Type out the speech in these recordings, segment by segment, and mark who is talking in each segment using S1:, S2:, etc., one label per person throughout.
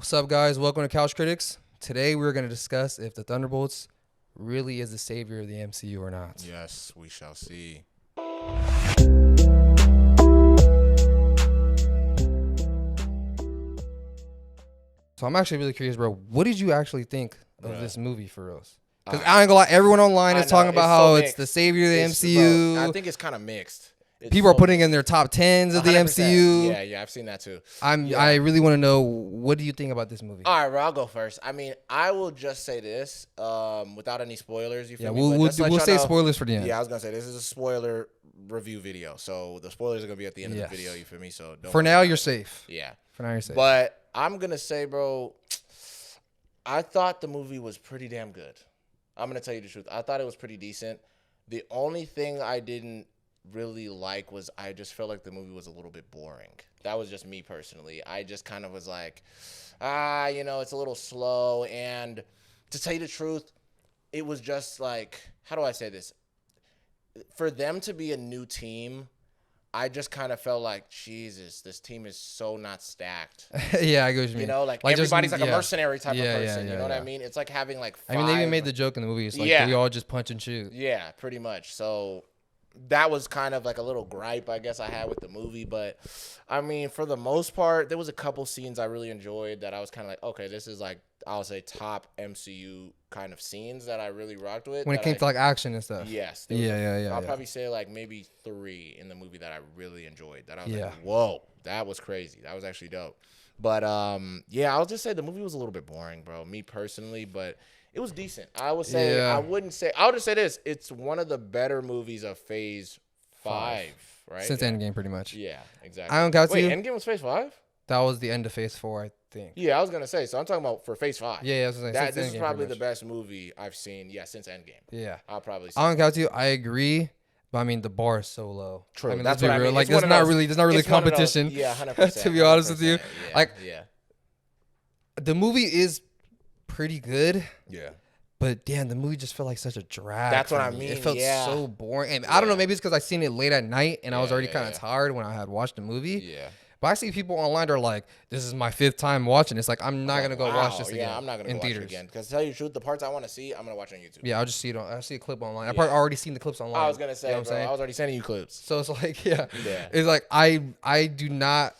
S1: What's up, guys? Welcome to Couch Critics. Today we're going to discuss if the Thunderbolts really is the savior of the MCU or not.
S2: Yes, we shall see.
S1: So I'm actually really curious, bro. What did you actually think of this movie for us? Because
S2: I
S1: I ain't gonna lie, everyone online is talking about how it's the savior of the MCU.
S2: Bro, I think it's kind of mixed.
S1: People are putting in their top 10s of the
S2: 100%.
S1: MCU.
S2: Yeah, I've seen that too.
S1: I really want to know, what do you think about this movie?
S2: All right, bro, I'll go first. I mean, I will just say this without any spoilers. You feel me?
S1: We'll say spoilers for the end.
S2: Yeah, I was gonna say this is a spoiler review video, so the spoilers are gonna be at the end of the video. You feel me? So don't
S1: for now, you're safe.
S2: Yeah,
S1: for now you're safe.
S2: But I'm gonna say, bro, I thought the movie was pretty damn good. I'm gonna tell you the truth. I thought it was pretty decent. The only thing I didn't really like was I just felt like the movie was a little bit boring. That was just me personally. I just kind of was like, it's a little slow. And to tell you the truth, it was just like, how do I say this? For them to be a new team, I just kind of felt like, Jesus, this team is so not stacked.
S1: Yeah, I get what you mean.
S2: You know, like everybody's like a mercenary type of person.
S1: Yeah,
S2: you know what I mean? It's like having like 5.
S1: I mean, they even made the joke in the movie. It's like we all just punch and shoot.
S2: Yeah, pretty much. So that was kind of like a little gripe, I guess, I had with the movie. But, I mean, for the most part, there was a couple scenes I really enjoyed that I was kind of like, okay, this is like, I'll say top MCU kind of scenes that I really rocked with.
S1: When it came to like action and stuff.
S2: Yes.
S1: Yeah.
S2: I'll probably say like maybe 3 in the movie that I really enjoyed. That I was like, whoa, that was crazy. That was actually dope. But, I'll just say the movie was a little bit boring, bro, me personally. But it was decent. I would say, I'll just say this. It's one of the better movies of Phase 5, right?
S1: Since Endgame, pretty much.
S2: Yeah, exactly.
S1: I don't got you.
S2: Endgame was Phase 5?
S1: That was the end of Phase 4, I think.
S2: Yeah, I was going to say. So I'm talking about for Phase 5.
S1: Yeah, I was going to say.
S2: This is probably the best movie I've seen, since Endgame.
S1: Yeah.
S2: I'll probably say.
S1: I don't got you. I agree. But I mean, the bar is so low.
S2: True.
S1: I mean,
S2: that's what I mean.
S1: Like, there's not really competition.
S2: Yeah, 100%.
S1: To be honest with you.
S2: Yeah.
S1: The movie is pretty good.
S2: Yeah.
S1: But damn, the movie just felt like such a drag.
S2: That's what I mean.
S1: It felt so boring. And I don't know, maybe it's because I seen it late at night and I was already kind of tired when I had watched the movie.
S2: Yeah.
S1: But I see people online that are like, this is my 5th time watching. It's like, I'm not going to go watch this again.
S2: Yeah, I'm not going to watch it again. Because to tell you the truth, the parts I want to see, I'm going to watch on YouTube.
S1: Yeah, I'll just see it. I see a clip online. I've probably already seen the clips online.
S2: I was going to say, I was already sending you clips.
S1: So it's like, It's like, I do not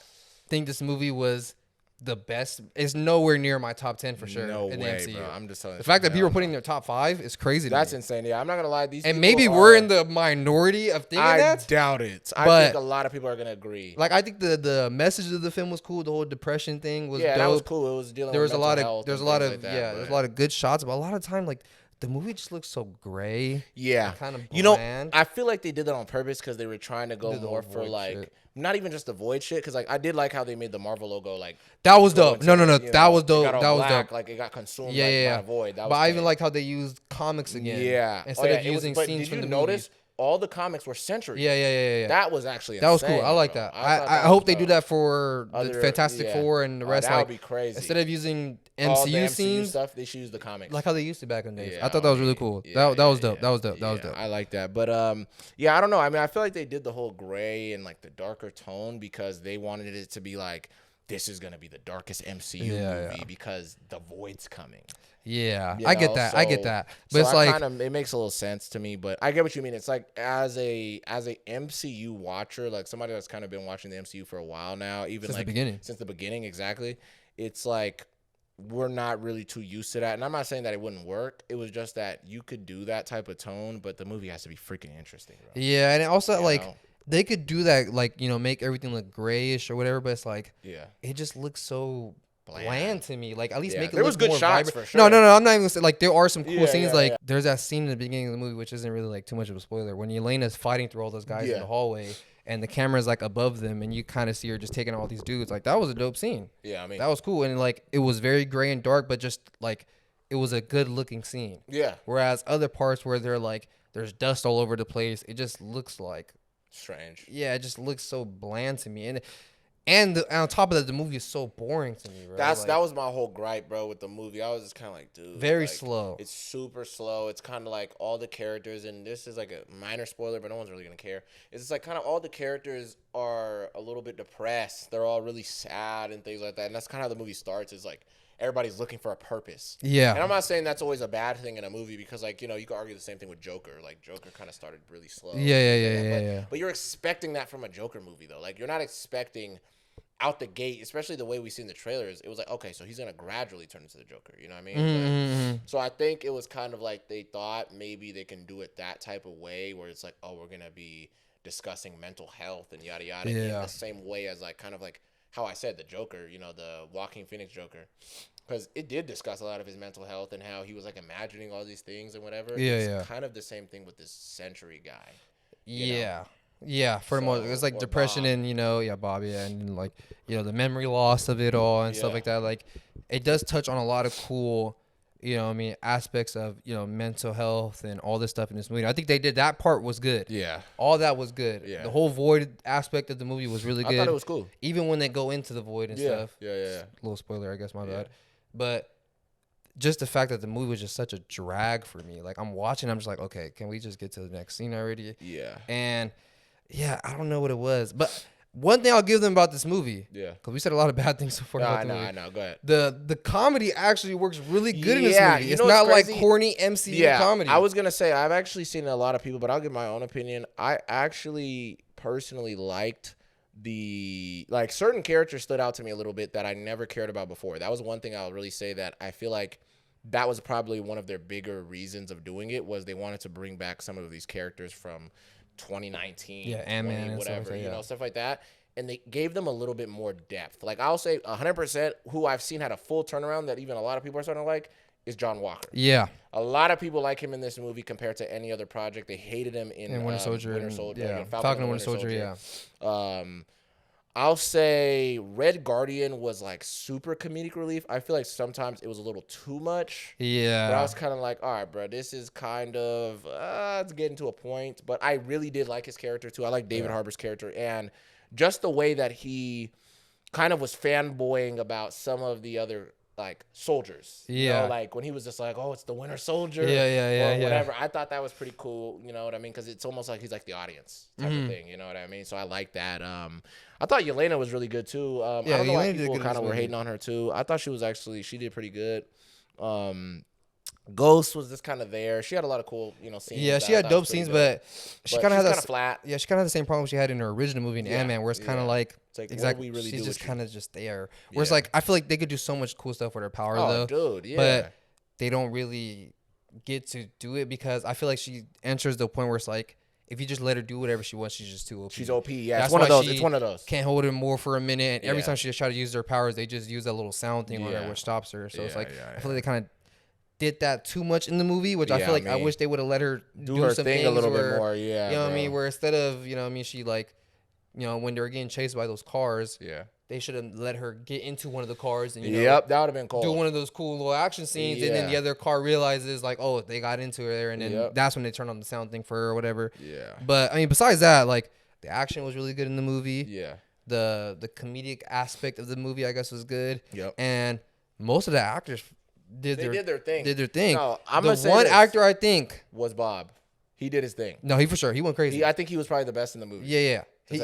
S1: think this movie was the best. It's nowhere near my top 10 for sure.
S2: No
S1: in
S2: way,
S1: the MCU.
S2: bro. I'm just telling you.
S1: The fact that people are putting their top 5 is crazy.
S2: That's insane. Yeah, I'm not gonna lie.
S1: And maybe we're in the minority of thinking that.
S2: I doubt it. I think a lot of people are gonna agree.
S1: Like, I think the message of the film was cool. The whole depression thing was dope.
S2: That was cool. It was dealing with mental health. There's a lot
S1: of good shots, but a lot of time, like, the movie just looks so gray.
S2: Yeah.
S1: Kind of bland.
S2: I feel like they did that on purpose because they were trying to go more for like not even just the void shit. Because like I did like how they made the Marvel logo like
S1: that was dope. No, that was dope. That was dope.
S2: Like it got consumed. By void.
S1: But I even like how they used comics again.
S2: Yeah.
S1: Instead of using scenes from the
S2: notice? All the comics were centured.
S1: Yeah.
S2: That was actually
S1: that was cool. I like that. I hope they do that for the Fantastic Four and the rest.
S2: That would be crazy.
S1: Instead of using MCU scenes,
S2: stuff, they should use the comics.
S1: Like how they used to back in the days. I thought that was really cool. That was dope. That was dope.
S2: I like that. But I don't know. I mean, I feel like they did the whole gray and like the darker tone because they wanted it to be like, this is gonna be the darkest MCU movie because the void's coming.
S1: Yeah, I get that. But it's like
S2: it makes a little sense to me. But I get what you mean. It's like as a MCU watcher, like somebody that's kind of been watching the MCU for a while now, even since the beginning, exactly. It's like we're not really too used to that. And I'm not saying that it wouldn't work. It was just that you could do that type of tone, but the movie has to be freaking interesting, bro.
S1: Yeah, and also they could do that, like, make everything look grayish or whatever. But it's like, it just looks so bland to me. Like, at least make it look more vibrant. For sure. No, I'm not even gonna say, like, there are some cool scenes. There's that scene in the beginning of the movie, which isn't really like too much of a spoiler, when Yelena's fighting through all those guys in the hallway and the camera's like above them and you kind of see her just taking all these dudes. Like, that was a dope scene.
S2: Yeah, I mean,
S1: that was cool. And like, it was very gray and dark, but just like, it was a good looking scene.
S2: Yeah.
S1: Whereas other parts where they're like, there's dust all over the place, it just looks like
S2: strange.
S1: Yeah, it just looks so bland to me. And on top of that, the movie is so boring to me, bro.
S2: That was my whole gripe, bro, with the movie. I was just kind of like, dude.
S1: Very slow.
S2: It's super slow. It's kind of like all the characters, and this is like a minor spoiler, but no one's really going to care. It's just like kind of all the characters are a little bit depressed. They're all really sad and things like that. And that's kind of how the movie starts. Is like everybody's looking for a purpose.
S1: Yeah.
S2: And I'm not saying that's always a bad thing in a movie because, like, you know, you could argue the same thing with Joker. Like, Joker kind of started really slow.
S1: Yeah.
S2: But you're expecting that from a Joker movie, though. Like, you're not expecting out the gate, especially the way we see in the trailers. It was like, okay, so he's going to gradually turn into the Joker. You know what I mean?
S1: Mm-hmm.
S2: So I think it was kind of like they thought maybe they can do it that type of way where it's like, oh, we're going to be discussing mental health and yada, yada. In the same way as, like, kind of like how I said the Joker, you know, the Joaquin Phoenix Joker. Because it did discuss a lot of his mental health and how he was, like, imagining all these things and whatever. It's kind of the same thing with this Century guy.
S1: Yeah, for the most, it's like depression Bob. And, you know, Bob, and, like, you know, the memory loss of it all and stuff like that. Like, it does touch on a lot of cool, you know what I mean, aspects of, you know, mental health and all this stuff in this movie. I think they did, that part was good.
S2: Yeah.
S1: All that was good. Yeah. The whole void aspect of the movie was really good. I
S2: thought it was cool.
S1: Even when they go into the void and stuff.
S2: Yeah.
S1: A little spoiler, I guess, my bad. But just the fact that the movie was just such a drag for me. Like, I'm watching, I'm just like, okay, can we just get to the next scene already?
S2: Yeah.
S1: And, I don't know what it was. But one thing I'll give them about this movie.
S2: Yeah.
S1: Because we said a lot of bad things so far about the movie.
S2: I know. Go ahead.
S1: The comedy actually works really good in this movie. It's not like corny MCU comedy.
S2: I was going to say, I've actually seen a lot of people, but I'll give my own opinion. I actually personally liked certain characters stood out to me a little bit that I never cared about before. That was one thing I'll really say that I feel like that was probably one of their bigger reasons of doing it was they wanted to bring back some of these characters from 2019,
S1: Ant-Man,
S2: whatever, like that, stuff like that. And they gave them a little bit more depth. Like, I'll say 100% who I've seen had a full turnaround that even a lot of people are starting to like is John Walker.
S1: Yeah.
S2: A lot of people like him in this movie compared to any other project. They hated him in
S1: Winter Soldier.
S2: Falcon and Winter Soldier. I'll say Red Guardian was, like, super comedic relief. I feel like sometimes it was a little too much.
S1: Yeah.
S2: But I was kind of like, all right, bro, this is kind of, it's getting to a point. But I really did like his character, too. I like David Harbour's character. And just the way that he kind of was fanboying about some of the other, like, soldiers. You know, like, when he was just like, oh, it's the Winter Soldier. Or whatever. I thought that was pretty cool. You know what I mean? Because it's almost like he's, like, the audience type of thing. You know what I mean? So I like that. I thought Yelena was really good, too. I don't know why people kind of were hating on her, too. I thought she did pretty good. Ghost was just kind of there. She had a lot of cool, you know, scenes.
S1: Yeah, she had dope scenes, but she kind of had
S2: flat.
S1: Yeah, she kind of had the same problem she had in her original movie in Ant-Man, where it's kind of like,
S2: exactly, really
S1: she's just kind of just there. Whereas, like, I feel like they could do so much cool stuff with her power, though.
S2: Dude, yeah.
S1: But they don't really get to do it because I feel like she enters the point where it's like, if you just let her do whatever she wants, she's just too OP.
S2: She's OP, yeah. That's it's one of those.
S1: Can't hold it more for a minute. And every time she just tries to use her powers, they just use that little sound thing on her, which stops her. So it's like, I feel like they kind of did that too much in the movie, which I feel like I wish they would have let her do
S2: her
S1: some
S2: thing
S1: things
S2: a little bit more. Yeah,
S1: you know what I mean? Where instead of, you know what I mean, she like, you know, when they were getting chased by those cars, they should have let her get into one of the cars and, you know,
S2: that would have been cool.
S1: Do one of those cool little action scenes, and then the other car realizes like, oh, they got into her there, and then that's when they turn on the sound thing for her or whatever.
S2: Yeah.
S1: But I mean, besides that, like, the action was really good in the movie.
S2: Yeah.
S1: The comedic aspect of the movie, I guess, was good.
S2: Yep.
S1: And most of the actors did their thing.
S2: No,
S1: the one actor I think
S2: was Bob. He did his thing.
S1: No, he for sure. He went crazy.
S2: I think he was probably the best in the movie.
S1: Yeah. He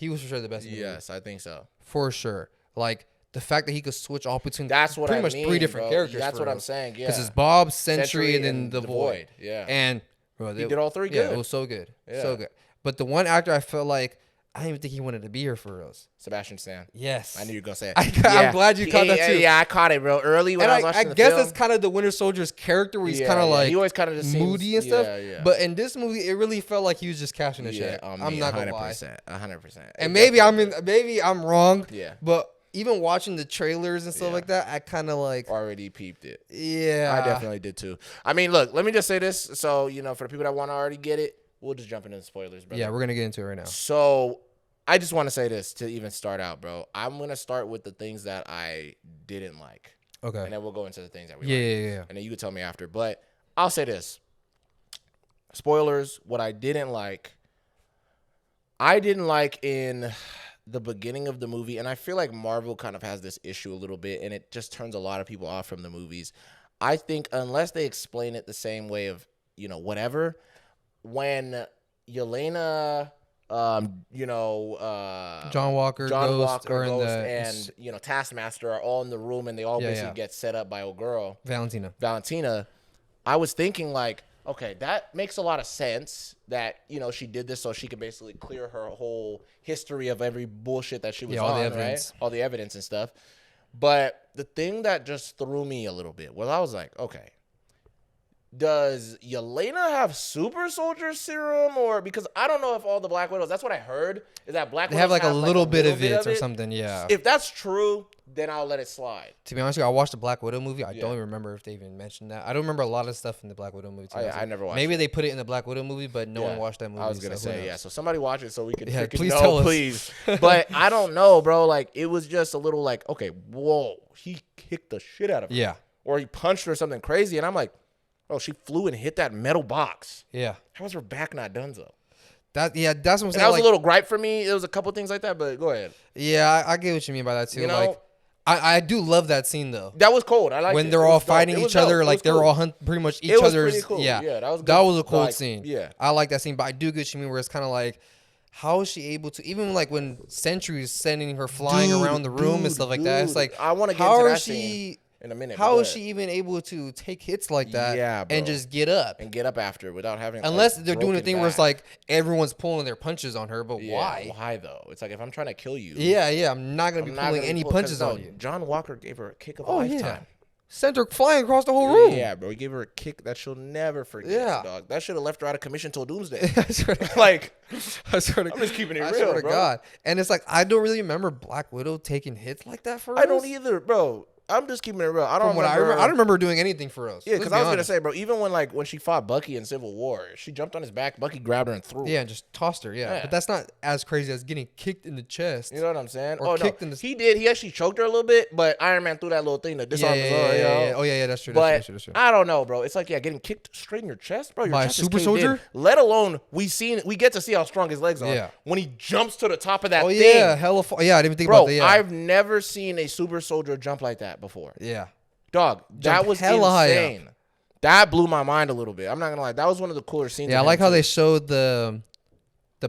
S1: was for sure the best in the movie.
S2: Yes, I think so.
S1: For sure. Like, the fact that he could switch all between
S2: pretty
S1: much 3 different characters.
S2: That's what I'm saying, yeah.
S1: Because it's Bob, Sentry, and then the Void.
S2: Yeah.
S1: And
S2: bro, he did all 3 good.
S1: Yeah, it was so good. Yeah. So good. But the one actor I felt like, I didn't even think he wanted to be here for us.
S2: Sebastian Stan.
S1: Yes.
S2: I knew you were going to say it.
S1: I'm glad you caught that too.
S2: Yeah, I caught it real early when I was watching the film.
S1: I guess that's kind of the Winter Soldier's character where he's kind of like
S2: he always kind of just
S1: moody and stuff. Yeah. But in this movie, it really felt like he was just cashing a check. I'm not going to lie.
S2: 100%.
S1: And maybe I'm wrong.
S2: Yeah.
S1: But even watching the trailers and stuff like that, I kind of like
S2: already peeped it.
S1: Yeah.
S2: I definitely did too. I mean, look, let me just say this. So, you know, for the people that want to already get it, we'll just jump into the spoilers, brother.
S1: Yeah, we're going to get into it right now.
S2: So, I just want to say this to even start out, bro. I'm going to start with the things that I didn't like.
S1: Okay.
S2: And then we'll go into the things that we
S1: like.
S2: Yeah. And then you can tell me after. But I'll say this. Spoilers, what I didn't like in the beginning of the movie, and I feel like Marvel kind of has this issue a little bit, and it just turns a lot of people off from the movies. I think unless they explain it the same way of, you know, whatever, when Yelena
S1: John Walker, Ghost,
S2: and Taskmaster are all in the room, and they all basically get set up by old girl Valentina. I was thinking like, okay, that makes a lot of sense that she did this so she could basically clear her whole history of every bullshit that she was on, right? All the evidence and stuff. But the thing that just threw me a little bit was I was like, okay, does Yelena have super soldier serum, or because I don't know if all the Black Widows, that's what I heard, is that Black Widows
S1: have like a little bit of it or something, yeah.
S2: If that's true, then I'll let it slide.
S1: To be honest with you, I watched the Black Widow movie. I don't even remember if they even mentioned that. I don't remember a lot of stuff in the Black Widow movie.
S2: I never watched
S1: Maybe they put it in the Black Widow movie, but no one watched that movie.
S2: I was going to say, so somebody watch it so we can
S1: please tell us.
S2: Please. But I don't know, bro. Like, it was just a little like, okay, whoa, he kicked the shit out of her.
S1: Yeah.
S2: Or he punched her or something crazy, and I'm like, oh, she flew and hit that metal box.
S1: Yeah.
S2: How was her back not done, though?
S1: That's what I'm saying.
S2: That was a little gripe for me. There was a couple things like that, but go ahead.
S1: Yeah, I get what you mean by that, too. Like, I do love that scene, though.
S2: That was cold. I like
S1: when they're all fighting each other, like they're all pretty much each other's.
S2: Cool.
S1: Yeah,
S2: that was good.
S1: That was a cool scene.
S2: Yeah.
S1: I like that scene, but I do get what you mean where it's kind of like, how is she able to, even like when Sentry's sending her flying around the room and stuff like that, it's like,
S2: I want to get into that scene in a minute.
S1: How is she even able to take hits like that and just get up?
S2: And get up after without having
S1: Unless they're doing a thing where it's like everyone's pulling their punches on her, but why?
S2: Why though? It's like if I'm trying to kill you.
S1: Yeah, I'm not going to be pulling any punches on you.
S2: John Walker gave her a kick of a lifetime.
S1: Yeah. Sent her flying across the whole room.
S2: Yeah, bro. He gave her a kick that she'll never forget, dog. That should have left her out of commission till doomsday.
S1: I swear to
S2: I'm just keeping it real,
S1: swear to
S2: bro.
S1: God. And it's like, I don't really remember Black Widow taking hits like that for us.
S2: I don't either, bro. I'm just keeping it real. I don't
S1: remember doing anything for us.
S2: Yeah, because I was gonna say, bro, even when she fought Bucky in Civil War, she jumped on his back, Bucky grabbed her and threw her.
S1: Yeah, and just tossed her. Yeah, but that's not as crazy as getting kicked in the chest.
S2: You know what I'm saying?
S1: Or kicked in the.
S2: He did. He actually choked her a little bit, but Iron Man threw that little thing to disarm his arm.
S1: Yeah. Oh yeah, that's true.
S2: But
S1: that's true.
S2: I don't know, bro. It's like getting kicked straight in your chest, bro. Your
S1: by
S2: chest
S1: a super soldier.
S2: Let alone we get to see how strong his legs are.
S1: Yeah.
S2: When he jumps to the top of that thing.
S1: Yeah, hella. Yeah, I didn't even think about that. Yeah.
S2: I've never seen a super soldier jump like that before.
S1: Yeah.
S2: Dog, that was insane. That blew my mind a little bit. I'm not gonna lie. That was one of the cooler scenes.
S1: Yeah, I like how they showed the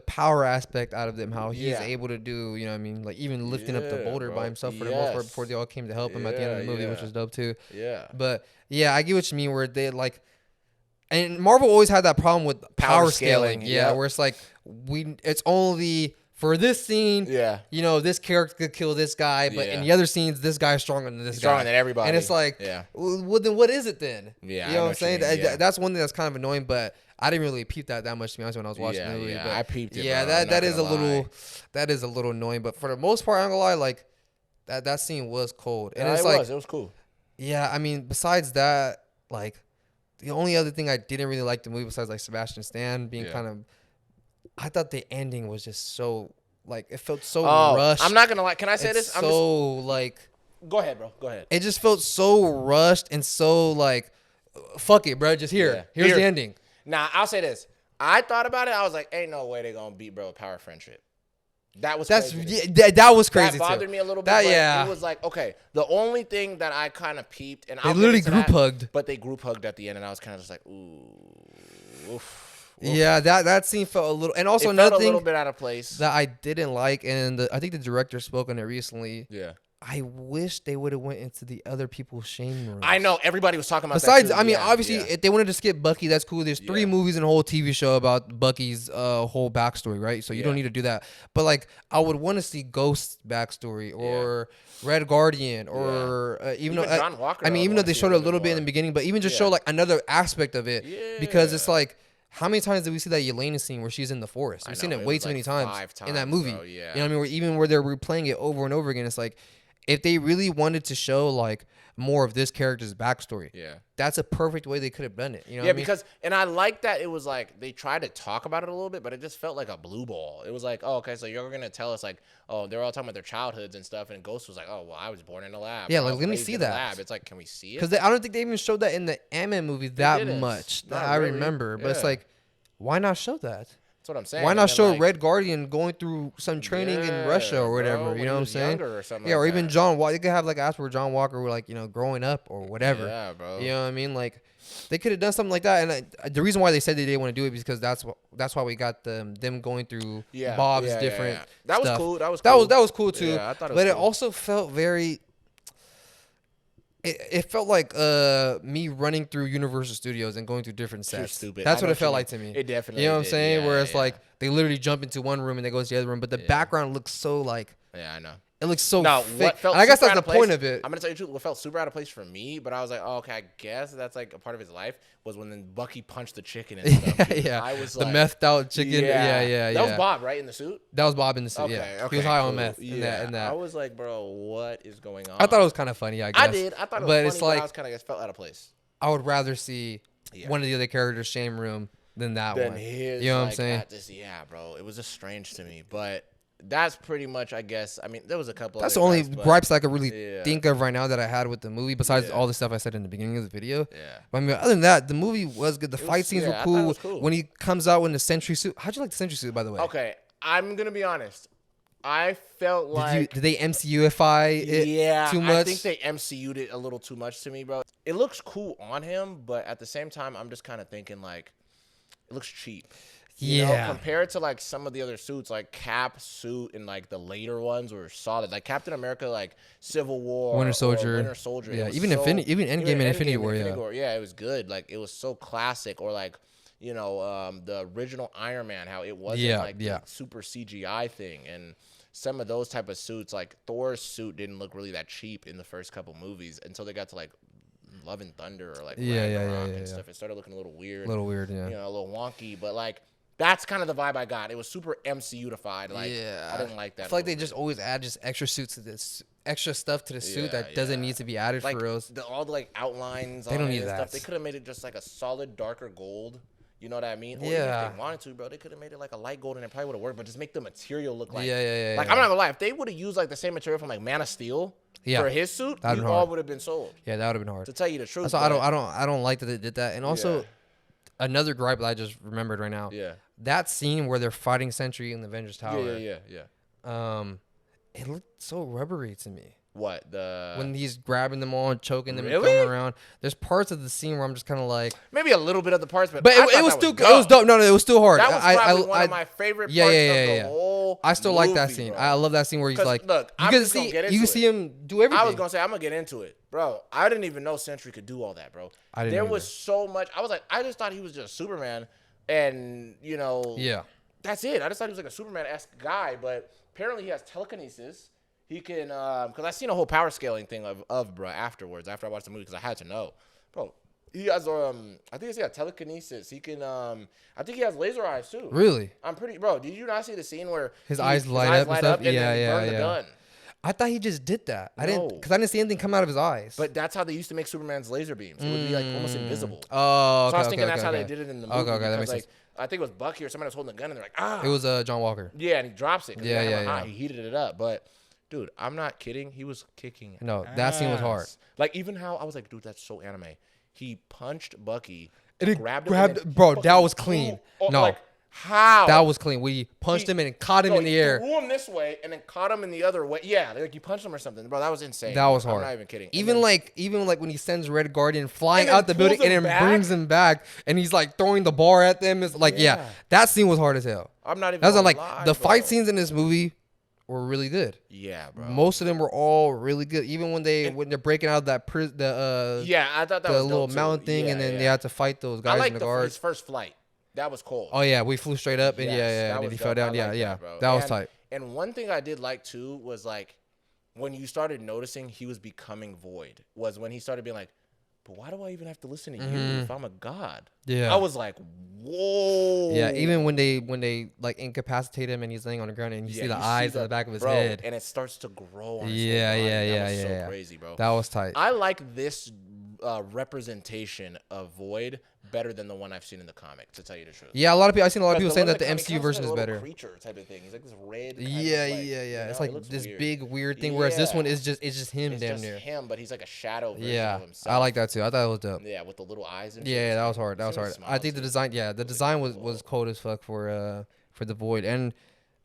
S1: power aspect out of them. How he's able to do, you know what I mean? Like even lifting up the boulder by himself for the most part before they all came to help him at the end of the movie, which was dope too.
S2: Yeah.
S1: But yeah, I get what you mean. Where they like, and Marvel always had that problem with power scaling. Yeah, where it's like it's only. For this scene, this character could kill this guy, but in the other scenes, this guy's stronger than this guy.
S2: Stronger than everybody.
S1: And it's like, well, then what is it then?
S2: Yeah,
S1: you know what I'm saying? That's one thing that's kind of annoying, but I didn't really peep that much, to be honest, when I was watching the movie.
S2: Yeah,
S1: but
S2: I peeped it,
S1: yeah,
S2: bro.
S1: that is a little annoying, but for the most part, I'm gonna lie, like that scene was cold. And it
S2: was cool.
S1: Yeah, I mean, besides that, like the only other thing I didn't really like the movie besides like Sebastian Stan being kind of, I thought the ending was just so. Like it felt so rushed.
S2: I'm not gonna lie. Can I say this?
S1: Like.
S2: Go ahead, bro. Go ahead.
S1: It just felt so rushed and so like, fuck it, bro. Just here's the ending.
S2: Nah, I'll say this. I thought about it. I was like, ain't no way they're gonna beat bro power friendship. That was crazy.
S1: That was crazy.
S2: That bothered me a little bit. It was like, okay. The only thing that I kind of peeped and
S1: they literally group hugged,
S2: but they group hugged at the end, and I was kind of just like, ooh, oof.
S1: Yeah, that scene felt a little, and also another thing
S2: a little bit out of place
S1: that I didn't like, and I think the director spoke on it recently.
S2: Yeah,
S1: I wish they would have went into the other people's shame rooms.
S2: I know everybody was talking about.
S1: Besides,
S2: that too.
S1: I mean, obviously, if they wanted to skip Bucky, that's cool. There's 3 movies and a whole TV show about Bucky's whole backstory, right? So you don't need to do that. But like, I would want to see Ghost's backstory or Red Guardian or even though
S2: John Walker.
S1: I mean, even though they showed it a little bit in the beginning, but even just show like another aspect of it because it's like. How many times did we see that Yelena scene where she's in the forest? We've seen it way too many times in that movie.
S2: Bro, yeah.
S1: You know what I mean? Even where they're replaying it over and over again, it's like if they really wanted to show like more of this character's backstory, that's a perfect way they could have done it. You know what I mean?
S2: Because and I like that it was like they tried to talk about it a little bit, but it just felt like a blue ball. It was like, oh, okay, so you're gonna tell us like, oh, they're all talking about their childhoods and stuff, and Ghost was like, oh, well, I was born in a lab.
S1: Yeah, like let me see that.
S2: Lab. It's like, can we see it?
S1: Because I don't think they even showed that in the Ant-Man movie that much that I remember. But it's like, why not show that?
S2: That's what I'm saying.
S1: Why not show Red Guardian going through some training in Russia or whatever? You know what I'm saying?
S2: Or something
S1: or
S2: like
S1: even
S2: that.
S1: John Walker. You could have like ask where John Walker were like, growing up or whatever.
S2: Yeah, bro.
S1: You know what I mean? Like they could have done something like that. And the reason why they said they didn't want to do it is because that's why we got them going through Bob's different.
S2: That was
S1: stuff.
S2: cool. That was
S1: cool too.
S2: Yeah, I thought it was
S1: but
S2: cool.
S1: It also felt very. It felt like me running through Universal Studios and going through different sets.
S2: Stupid.
S1: That's what it felt like to me.
S2: It definitely.
S1: You know what I'm saying?
S2: Yeah,
S1: Where it's like they literally jump into one room and they go to the other room, but the background looks so like.
S2: Yeah, I know.
S1: It looks so fake.
S2: What felt
S1: and I guess that's the
S2: place,
S1: point of it.
S2: I'm gonna tell you the truth. What felt super out of place for me, but I was like, oh, okay, I guess that's like a part of his life was when then Bucky punched the chicken and stuff.
S1: I was the
S2: like,
S1: methed out chicken. Yeah.
S2: That was Bob, right, in the suit.
S1: That was Bob in the suit.
S2: Okay,
S1: he was high
S2: cool.
S1: on meth. In that.
S2: I was like, bro, what is going on?
S1: I thought it was kind of funny. I guess
S2: I did. I thought it was funny,
S1: it's like,
S2: but I was kind of felt out of place.
S1: I would rather see one of the other characters' shame room than that one.
S2: His,
S1: you know what I'm saying?
S2: Bro, it was just strange to me, but. That's pretty much, I guess. I mean, there was a couple.
S1: That's the only gripes I could really think of right now that I had with the movie, besides all the stuff I said in the beginning of the video.
S2: Yeah.
S1: But I mean, other than that, the movie was good. The fight scenes were cool.
S2: Cool.
S1: When he comes out in the Sentry suit. How'd you like the Sentry suit, by the way?
S2: Okay, I'm gonna be honest. I felt like
S1: did they MCUify it too much?
S2: I think they MCU'd it a little too much to me, bro. It looks cool on him, but at the same time, I'm just kind of thinking like, it looks cheap. You know, compared to like some of the other suits, like Cap suit and like the later ones were solid. Like Captain America, like Civil War,
S1: Winter Soldier.
S2: Yeah,
S1: even Endgame and Infinity War.
S2: Yeah, it was good. Like it was so classic. Or like, the original Iron Man, how it wasn't the super CGI thing. And some of those type of suits, like Thor's suit, didn't look really that cheap in the first couple movies until they got to like Love and Thunder or like Ragnarok and stuff. It started looking a little weird.
S1: A
S2: little wonky, but like. That's kind of the vibe I got. It was super MCU-ified. Like, I didn't like that.
S1: I feel like they just always add just extra suits to this, extra stuff to the suit that doesn't need to be added
S2: like,
S1: for us.
S2: All the like outlines.
S1: They don't need that
S2: stuff. They could have made it just like a solid darker gold. You know what I mean? Or
S1: yeah.
S2: Even if they wanted to, bro, they could have made it like a light gold and it probably would have worked. But just make the material look like. Like I'm not gonna lie, if they would have used like the same material from like Man of Steel for his suit, we all would have been sold.
S1: Yeah, that would have been hard.
S2: To tell you the truth.
S1: So I don't like that they did that. And also, another gripe that I just remembered right now.
S2: Yeah.
S1: That scene where they're fighting Sentry in the Avengers Tower.
S2: Yeah.
S1: It looked so rubbery to me.
S2: What
S1: when he's grabbing them all and choking them and coming around? There's parts of the scene where I'm just kind of like
S2: maybe a little bit of the parts, but
S1: it was still it was dope. No, it was still hard.
S2: That was probably one of my favorite parts of the whole.
S1: I still like that scene.
S2: Bro.
S1: I love that scene where he's like,
S2: look,
S1: you can see him do everything.
S2: I was gonna say I'm gonna get into it, bro. I didn't even know Sentry could do all that, bro. There was so much. I was like, I just thought he was just Superman, and that's it. I just thought he was like a Superman-esque guy, but apparently he has telekinesis. He can, because I seen a whole power scaling thing of bro afterwards, after I watched the movie, because I had to know. Bro, he has, I think he has telekinesis. He can, I think he has laser eyes, too.
S1: Really?
S2: I'm pretty, bro, did you not see the scene where
S1: his eyes light up and stuff?
S2: And then he burned the gun?
S1: I thought he just did that. I didn't, because I didn't see anything come out of his eyes.
S2: But that's how they used to make Superman's laser beams. It would be like almost invisible.
S1: Oh, okay,
S2: so I was thinking that's how they did it in the movie.
S1: Okay, that makes sense.
S2: I think it was Bucky or somebody was holding a gun, and they're like, ah.
S1: It was John Walker.
S2: Yeah, and he drops it.
S1: Yeah.
S2: He heated it up, but. Dude, I'm not kidding. He was kicking.
S1: No, that scene was hard.
S2: Like even how I was like, dude, that's so anime. He punched Bucky,
S1: and
S2: grabbed him,
S1: bro. That was clean. No,
S2: like how
S1: that was clean. We punched him and caught him in the air.
S2: Threw him this way and then caught him in the other way. Yeah, like you punched him or something, bro. That was insane.
S1: That was hard.
S2: I'm not even kidding.
S1: Even like when he sends Red Guardian flying out the building and then brings him back, and he's like throwing the bar at them. It's like that scene was hard as hell.
S2: I'm not even.
S1: That's like the fight scenes in this movie were really good.
S2: Yeah, bro.
S1: Most of them were all really good. Even when they're breaking out of that
S2: I thought that
S1: the
S2: was
S1: little mountain thing, and then they had to fight those guys in the guard.
S2: His first flight. That was cool.
S1: Oh yeah, we flew straight up and and then he fell down. Yeah. That was tight.
S2: And one thing I did like too was like when you started noticing he was becoming Void was when he started being like, but why do I even have to listen to you if I'm a god?
S1: Yeah.
S2: I was like, whoa.
S1: Yeah, even when they like incapacitate him and he's laying on the ground and you see the eyes on the back of his head.
S2: And it starts to grow on his
S1: head.
S2: That was so crazy, bro.
S1: That was tight.
S2: I like this representation of Void better than the one I've seen in the comic, to tell you the truth.
S1: Yeah, a lot of people. I've seen a lot of people saying that the MCU version is better.
S2: Creature type of thing. He's like this red.
S1: Yeah. It's like this big weird thing. Whereas this one is just him,
S2: it's
S1: damn
S2: just
S1: near.
S2: him, but he's like a shadow version of himself.
S1: I like that too. I thought it was dope.
S2: Yeah, with the little eyes and.
S1: Yeah, that was hard. I think the design. Yeah, the design was cold as fuck for the Void, and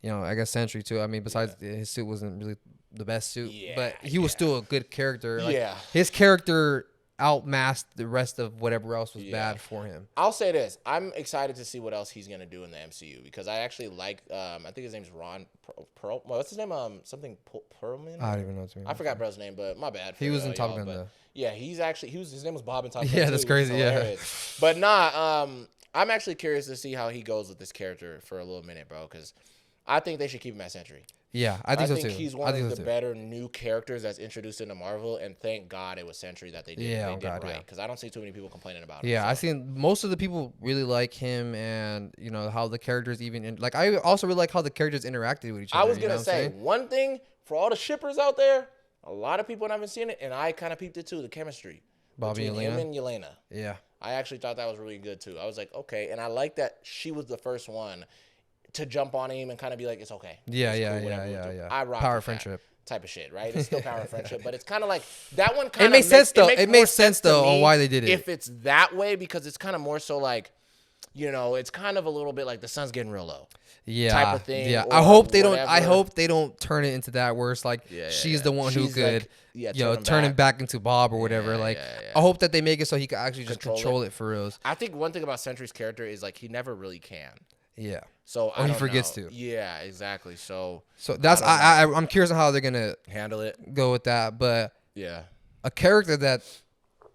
S1: I guess Sentry too. I mean, besides his suit wasn't really the best suit, but he was still a good character. Like, his character outmasked the rest of whatever else was bad for him.
S2: I'll say this: I'm excited to see what else he's gonna do in the MCU because I actually like. I think his name's Ron Perl. What's his name? Something Perlman.
S1: I don't even know his name.
S2: I forgot bro's name, but my bad.
S1: He was in Top Gun though.
S2: Yeah, his name was Bob in Top Gun.
S1: Yeah, that's crazy. Yeah,
S2: but nah. I'm actually curious to see how he goes with this character for a little minute, bro, because I think they should keep him at Sentry.
S1: Yeah, I think so too.
S2: He's one of the better new characters that's introduced into Marvel, and thank God it was Sentry that they did, right, because I don't see too many people complaining about him.
S1: Yeah, I seen most of the people really like him, and how the characters even I also really like how the characters interacted with each other.
S2: I was gonna say one thing for all the shippers out there. A lot of people haven't seen it, and I kind of peeped it too. The chemistry between him and Yelena.
S1: Yeah, I
S2: actually thought that was really good too. I was like, okay, and I like that she was the first one to jump on him and kind of be like, it's okay.
S1: Yeah.
S2: I rock
S1: power friendship
S2: type of shit, right? It's still power friendship, but it's kind of like that one. Kind of
S1: makes sense though. It makes sense though on why they did it.
S2: If it's that way, because it's kind of more so like, it's kind of a little bit like the sun's getting real low.
S1: Yeah,
S2: type of thing.
S1: Yeah, I hope they don't. I hope they don't turn it into that where it's like she's the one who could, turn him back into Bob or whatever. I hope that they make it so he can actually just control it for reals.
S2: I think one thing about Sentry's character is like he never really can.
S1: Yeah.
S2: So
S1: he forgets to.
S2: Yeah, exactly. So
S1: that's I'm curious on how they're gonna
S2: handle it.
S1: Go with that, but
S2: yeah,
S1: a character that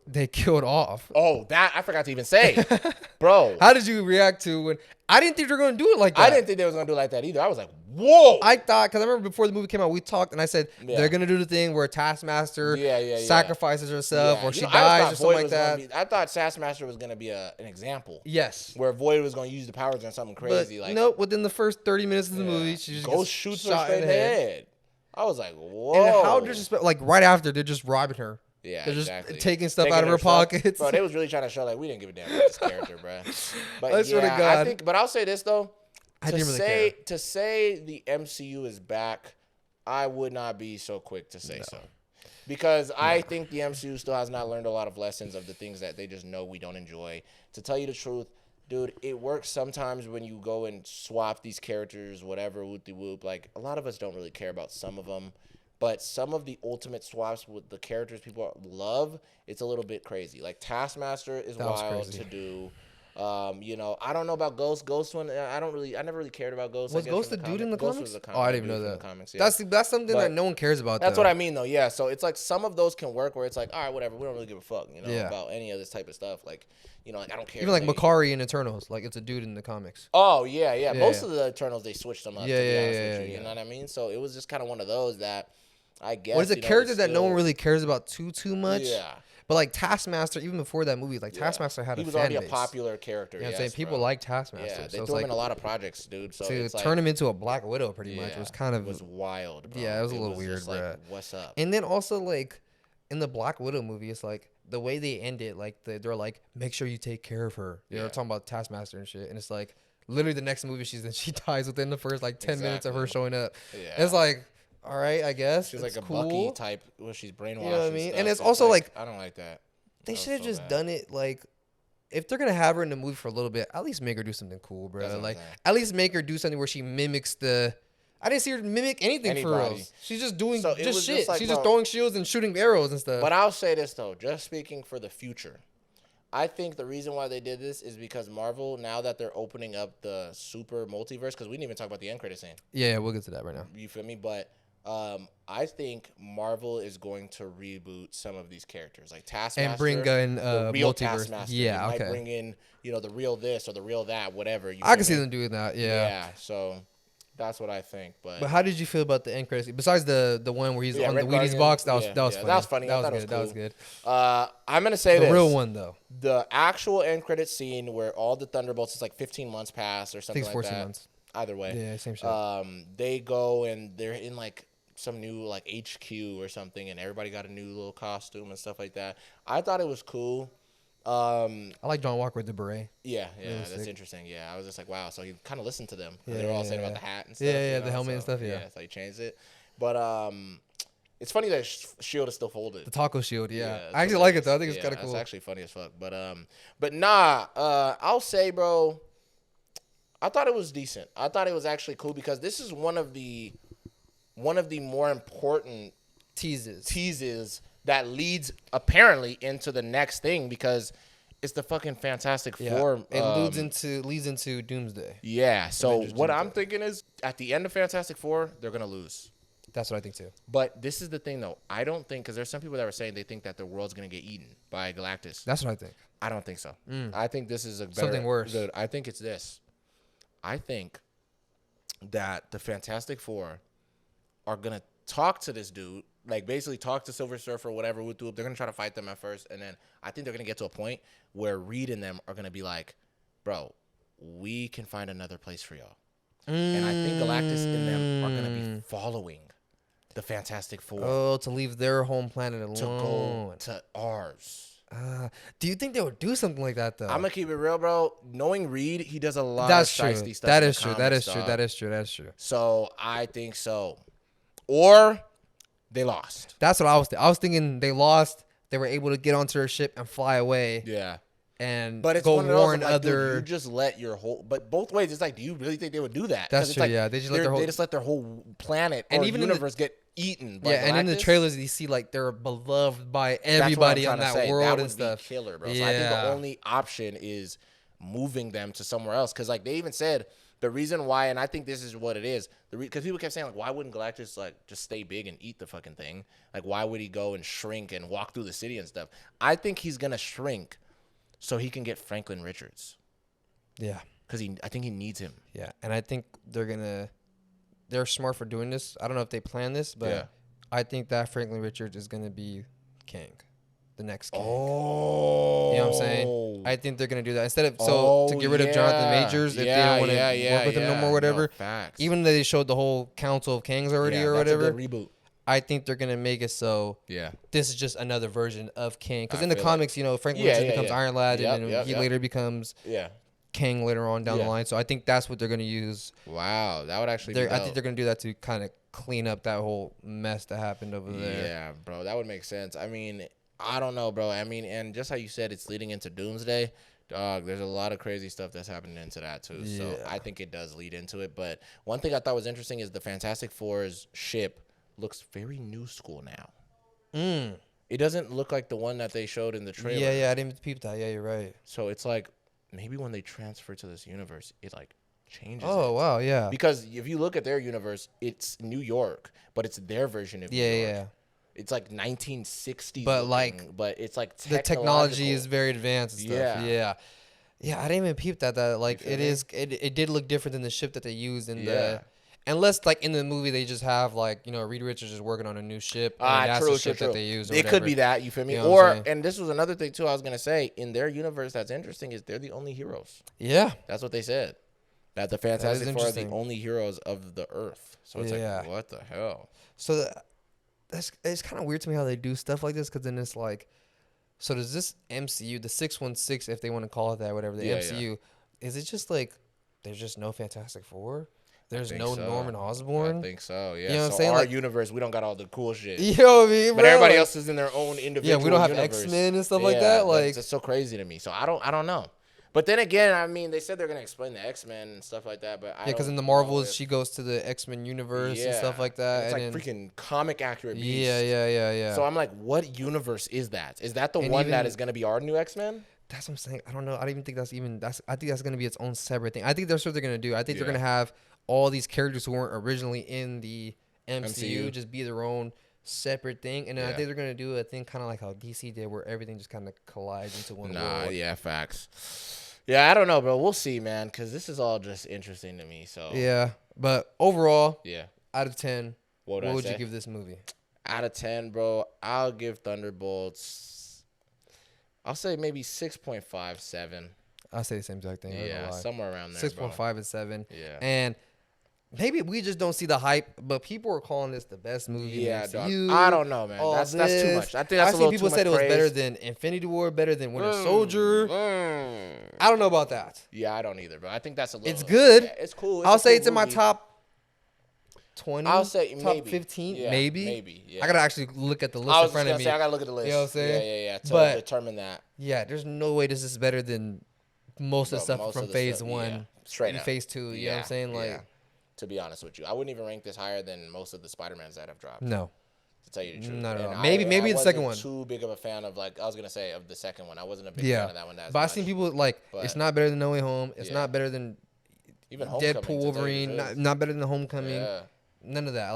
S1: they killed off.
S2: Oh, that I forgot to even say, bro.
S1: How did you react to when I didn't think they were gonna do it like that?
S2: I didn't think they was gonna do it like that either. I was like, whoa.
S1: I thought because I remember before the movie came out, we talked and I said they're gonna do the thing where Taskmaster sacrifices herself or she dies or something like that.
S2: I thought Taskmaster was gonna be an example.
S1: Yes,
S2: where Void was gonna use the powers on something crazy.
S1: But nope. Within the first 30 minutes of the movie, she just
S2: goes shoots her straight in the head. I was like, whoa.
S1: And how disrespectful! Like right after, they're just robbing her.
S2: Yeah,
S1: they're just taking stuff out of her pockets.
S2: Bro, they was really trying to show like we didn't give a damn about this character, bro. But I think. But I'll say this though. To say the MCU is back, I would not be so quick to say so. Because I think the MCU still has not learned a lot of lessons of the things that they just know we don't enjoy. To tell you the truth, dude, it works sometimes when you go and swap these characters, whatever, whoop-de-whoop. Like, a lot of us don't really care about some of them. But some of the ultimate swaps with the characters people love, it's a little bit crazy. Like, Taskmaster is wild to do. I don't know about Ghost. Ghost one, I never really cared about Ghost.
S1: Was Ghost the dude in the comics?
S2: Oh,
S1: I didn't even know that. Comics, yeah. That's something that no one cares about.
S2: That's what I mean, though. Yeah, so it's like some of those can work where it's like, all right, whatever. We don't really give a fuck, about any of this type of stuff. Like, like I don't care.
S1: Even like Makari in Eternals, like it's a dude in the comics.
S2: Oh yeah. Most of the Eternals they switched them up. You know what I mean? So it was just kind of one of those that I guess.
S1: Well, it's a character that no one really cares about too much.
S2: Yeah.
S1: But like Taskmaster, even before that movie, Taskmaster had a fan base.
S2: He was already a popular character.
S1: I'm saying people like Taskmaster.
S2: Yeah, they threw him in a lot of projects, dude. So
S1: to turn him into a Black Widow, pretty much, was
S2: wild. Bro.
S1: Yeah, it was a little weird, bro.
S2: Like, what's up?
S1: And then also like in the Black Widow movie, it's like the way they end it, like they're like, make sure you take care of her. They're talking about Taskmaster and shit, and it's like literally the next movie she dies within the first like 10 minutes of her showing up. Yeah, it's like. All right, I guess
S2: she's like a Bucky type where she's brainwashed. You
S1: know what I mean? And it's also like
S2: I don't like that.
S1: They should have just done it like if they're gonna have her in the movie for a little bit, at least make her do something cool, bro. Like at least make her do something where she mimics I didn't see her mimic anything for real. She's just doing just shit. She's just throwing shields and shooting arrows and stuff.
S2: But I'll say this though, just speaking for the future, I think the reason why they did this is because Marvel, now that they're opening up the super multiverse, because we didn't even talk about the end credit scene.
S1: Yeah, we'll get to that right now.
S2: You feel me? But I think Marvel is going to reboot some of these characters, like Taskmaster,
S1: and bring in
S2: the real
S1: multiverse.
S2: Taskmaster.
S1: Yeah,
S2: might bring in the real this or the real that, whatever.
S1: I can see them doing that. Yeah.
S2: So that's what I think. But
S1: how did you feel about the end credits? Besides the one where he's on the Wheaties box, that was funny.
S2: That was funny.
S1: That was good. That was good.
S2: I'm gonna say
S1: the real one though.
S2: The actual end credits scene where all the Thunderbolts, it's like 15 months pass or something like that.
S1: 14 months.
S2: Either way.
S1: Yeah, same shit.
S2: They go and they're in like some new like HQ or something, and everybody got a new little costume and stuff like that. I thought it was cool.
S1: I like John Walker with the beret.
S2: Yeah,
S1: Really
S2: that's
S1: sick.
S2: interesting. Yeah, I was just like, wow. So he kind of listened to them.
S1: Yeah,
S2: They were all saying about the hat and stuff.
S1: Yeah, the helmet and stuff. Yeah,
S2: so he changed it. But it's funny that shield is still folded.
S1: The taco shield. Yeah, I actually like it though. I think it's kind of cool.
S2: It's actually funny as fuck. But nah. I'll say, bro, I thought it was decent. I thought it was actually cool because this is one of the more important teases that leads apparently into the next thing because it's the fucking Fantastic Four.
S1: It leads into Doomsday.
S2: Yeah. So what I'm thinking is at the end of Fantastic Four, they're gonna lose.
S1: That's what I think too.
S2: But this is the thing though. I don't think because there's some people that were saying they think that the world's gonna get eaten by Galactus.
S1: That's what I think.
S2: I don't think so. I think this is
S1: something worse.
S2: Dude, I think it's this. I think that the Fantastic Four are gonna talk to this dude, like basically talk to Silver Surfer or whatever. They're gonna try to fight them at first, and then I think they're gonna get to a point where Reed and them are gonna be like, "Bro, we can find another place for y'all." And I think Galactus and them are gonna be following the Fantastic Four.
S1: Oh, to leave their home planet alone.
S2: To go to ours.
S1: Do you think they would do something like that though?
S2: I'm gonna keep it real, bro. Knowing Reed, he does a lot of shiesty stuff.
S1: That is true.
S2: So I think so. Or they lost.
S1: That's what I was thinking. I was thinking they lost. They were able to get onto her ship and fly away.
S2: Yeah.
S1: And
S2: but it's
S1: go
S2: one of
S1: warn
S2: those, like,
S1: other.
S2: Dude, you just let your whole. But both ways, it's like, do you really think they would do that?
S1: That's
S2: it's
S1: true.
S2: Like,
S1: yeah, they just
S2: let their whole planet and even universe get eaten. By Galactus.
S1: And in the trailers, you see like they're beloved by everybody on that world and stuff.
S2: Be killer, bro. So I think the only option is moving them to somewhere else because, like, they even said. The reason why, and I think this is what it is, because people kept saying, like, why wouldn't Galactus, like, just stay big and eat the fucking thing? Like, why would he go and shrink and walk through the city and stuff? I think he's going to shrink so he can get Franklin Richards.
S1: Yeah.
S2: Because I think he needs him.
S1: Yeah, and I think they're smart for doing this. I don't know if they plan this, but I think that Franklin Richards is going to be Kang. The next Kang.
S2: Oh.
S1: You know what I'm saying? I think they're going to do that. Instead of, to get rid of Jonathan Majors, if they don't want to work with him no more, whatever.
S2: Facts.
S1: Even though they showed the whole Council of Kangs already or whatever.
S2: That's a good reboot.
S1: I think they're going to make it so this is just another version of Kang. Because in the comics, Franklin Richards becomes Iron Lad, and he later becomes Kang later on down the line. So I think that's what they're going to use.
S2: Wow. That would actually be dope.
S1: I think they're going to do that to kind of clean up that whole mess that happened over there.
S2: Yeah, bro. That would make sense. I mean, I don't know, bro. I mean, and just how you said it's leading into Doomsday, dog, there's a lot of crazy stuff that's happening into that, too. Yeah. So I think it does lead into it. But one thing I thought was interesting is the Fantastic Four's ship looks very new school now. It doesn't look like the one that they showed in the trailer.
S1: Yeah, I didn't peep that. Yeah, you're right.
S2: So it's like maybe when they transfer to this universe, it, like, changes
S1: wow, yeah.
S2: Because if you look at their universe, it's New York, but it's their version of New York. Yeah. It's like 1960s, but it's like
S1: the technology is very advanced and stuff. Yeah. I didn't even peep that like it did look different than the ship that they used in the. Unless like in the movie they just have like Reed Richards is working on a new ship. And that's the ship that they use. It
S2: could be that, you feel me? And this was another thing too. I was gonna say in their universe that's interesting is they're the only heroes.
S1: Yeah,
S2: that's what they said. That the Fantastic Four are the only heroes of the Earth. So it's like, what the hell?
S1: So it's kind of weird to me how they do stuff like this, because then it's like, so does this MCU, the 616, if they want to call it that, whatever, the MCU, is it just like there's just no Fantastic Four? There's no Norman Osborn?
S2: I think so, yeah.
S1: You know what I'm
S2: saying?
S1: Our
S2: universe, we don't got all the cool shit.
S1: You know what I mean, bro?
S2: But everybody else is in their own individual
S1: we don't have
S2: universe.
S1: X-Men and stuff like that. Like,
S2: it's so crazy to me. So I don't know. But then again, I mean, they said they're going to explain the X-Men and stuff like that. But
S1: because in the Marvels, she goes to the X-Men universe and stuff like that.
S2: And it's like freaking comic accurate beast.
S1: Yeah.
S2: So I'm like, what universe is that? Is that the one that is going to be our new X-Men?
S1: That's what I'm saying. I don't know. I don't even think I think that's going to be its own separate thing. I think that's what they're going to do. I think they're going to have all these characters who weren't originally in the MCU just be their own separate thing, and then I think they're gonna do a thing kind of like how DC did, where everything just kind of collides into one world.
S2: Yeah, facts. Yeah, I don't know, bro. We'll see, man, because this is all just interesting to me. So
S1: yeah, but overall, out of 10, what would you give this movie?
S2: Out of 10, bro, I'll give Thunderbolts. I'll say maybe 6.5, 7.
S1: I'll say the same exact thing.
S2: Yeah, somewhere around there.
S1: 6.5 and 7.
S2: Yeah,
S1: and maybe we just don't see the hype, but people are calling this the best movie in the MCU.
S2: I don't know, man. That's too much. I think that's a little too much. People said it was
S1: better than Infinity War, better than Winter Soldier. I don't know about that.
S2: Yeah, I don't either, bro. I think that's a little.
S1: It's good.
S2: Yeah, it's cool.
S1: I'll say it's in my top 20.
S2: I'll say
S1: top 15,
S2: yeah,
S1: maybe.
S2: Maybe. Yeah.
S1: I gotta actually look at the list in front of me.
S2: I gotta look at the list.
S1: You know what I'm saying?
S2: Yeah. To determine that.
S1: Yeah, there's no way this is better than most of the stuff from Phase 1,
S2: straight
S1: up. Phase 2. You know what I'm saying? Like,
S2: to be honest with you, I wouldn't even rank this higher than most of the Spider-Mans that have dropped.
S1: No.
S2: To tell you the truth.
S1: Not at all. Maybe the second one.
S2: Too big of a fan of I was gonna say of the second one. I wasn't a big fan of that one.
S1: But I've seen people it's not better than No Way Home. It's not better than
S2: even
S1: Deadpool, Wolverine. Not better than Homecoming. Yeah. None of that.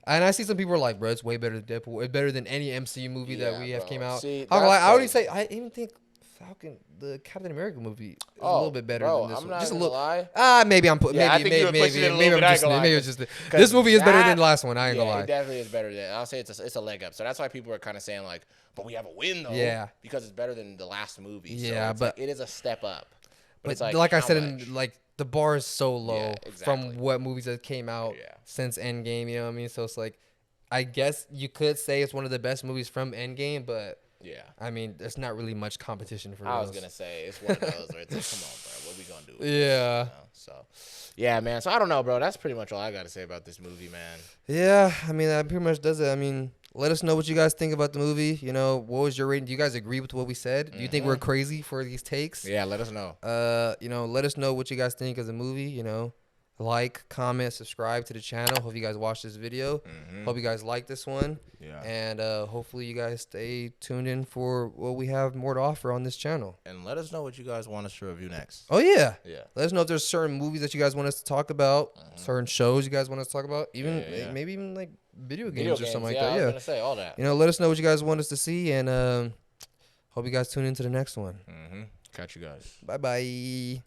S1: I see some people are like, bro, it's way better than Deadpool. It's better than any MCU movie that we have came out. See, I already say I even think Falcon, the Captain America movie, is a little bit better than this one. Just a little. Lie. Maybe I'm putting. Maybe it's just this movie is better than the last one. I ain't gonna lie.
S2: It definitely is better than. I'll say it's a leg up. So that's why people are kind of saying but we have a win though.
S1: Yeah.
S2: Because it's better than the last movie.
S1: Yeah,
S2: so
S1: but
S2: it is a step up.
S1: But it's like I said, the bar is so low from what movies that came out since Endgame. You know what I mean? So it's I guess you could say it's one of the best movies from Endgame, but. Yeah, I mean, there's not really much competition for.
S2: I was gonna say it's one of those where it's come on, bro, what we gonna do?
S1: Yeah.
S2: So, yeah, man. So I don't know, bro. That's pretty much all I gotta say about this movie, man.
S1: Yeah, I mean, that pretty much does it. I mean, let us know what you guys think about the movie. You know, what was your rating? Do you guys agree with what we said? Do you think we're crazy for these takes?
S2: Yeah, let us know.
S1: Let us know what you guys think of the movie. You know. Like, comment, subscribe to the channel. Hope you guys watch this video. Hope you guys like this one. Yeah. And hopefully you guys stay tuned in for what we have more to offer on this channel.
S2: And let us know what you guys want us to review next.
S1: Oh, yeah. Yeah. Let us know if there's certain movies that you guys want us to talk about, certain shows you guys want us to talk about, even maybe even video games or something like that. Yeah. I was
S2: going to say all that.
S1: Let us know what you guys want us to see, and hope you guys tune into the next one.
S2: Catch you guys.
S1: Bye-bye.